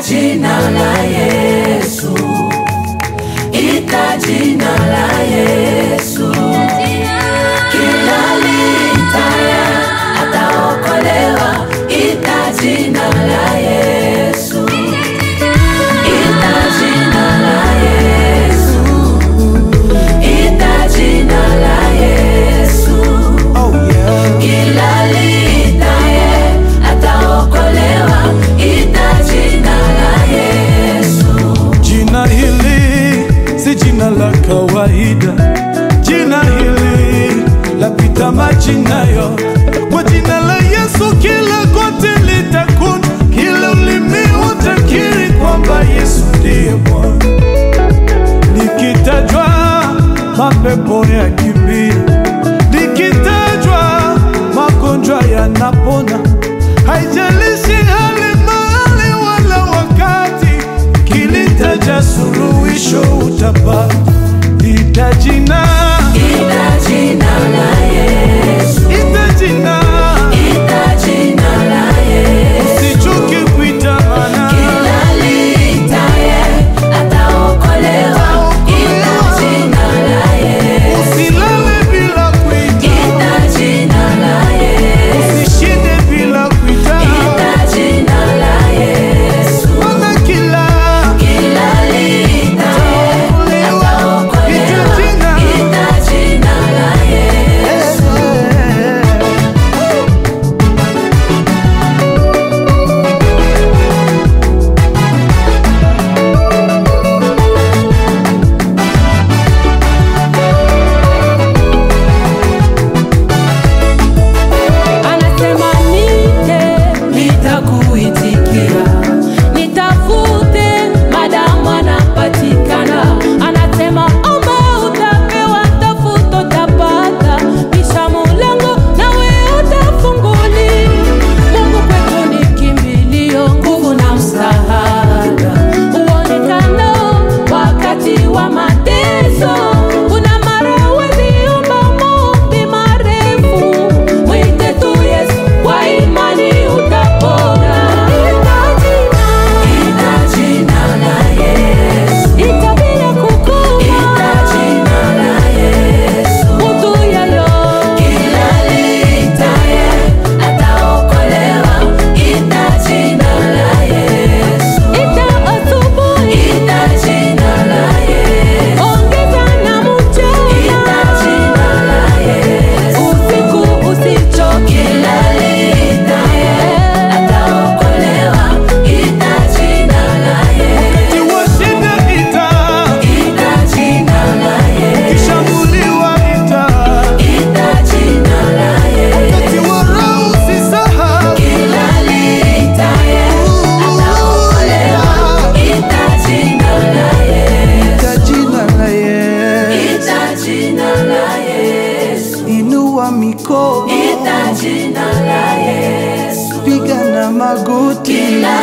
jina la Yesu, ita jina la Yesu. Kila liitaya ataokolewa, ita jina la Yesu, ita jina la Yesu, ita jina la Yesu. Kila liitaya ataokolewa, ita jina la Yesu. Jina hili si jina la kawaida, jina hili lapita majina yote. Kwa jina la Yesu kila goti litakuna, kila ulimi utakiri kwamba Yesu ndiye Bwana. Likitajwa mapepo yakimbia, likitajwa magonjwa yanapona. Haijalishi hali, mahali wala wakati, kilitaja suluhisho utapata. Ita jina la Yesu, ita jina la Yesu. Usichoke kuita maana Kila liitaye ataokolewa, ita jina la Yesu. usilale bila kuita, Ita jina la Yesu, usishinde bila kuita, ita jina la Yesu. maana kila liitaye ataokolewa, ita jina la Yesu. Anasema Nitakuitikia, nitafute madamu anapatikana. Anasema omba utapewa, tafuta utapata, kisha mulango nawe utafunguli. Mungu kwetu ni kimbilio, nguvu na msaada, uonekano wakati wa mateso. Kuna mara weziomba maombi marefu, mwite tu Yesu kwa imani utapona. ita jina la Yesu, Ita bila kukoma, ita jina la Yesu. mtu yeyo. Kila liitaye ataokolewa, ita jina la Yesu, Ita asubuhi, ita jina la Yesu. ongeza na mchana, Ita jina la Yesu. usiku usichoke. Kila liitaye ataokolewa, ita jina la Yesu, tiwa shida ita, ita jina la Yesu. kishambuliwa ita, Ita jina la Yesu. tiwa raha usisahau. Kila liitaye ataokolewa, ita jina la Yesu, Ita jina la Yesu, ita jina la Yesu. inua mikono, Ita jina la Yesu. piga na magoti, Kila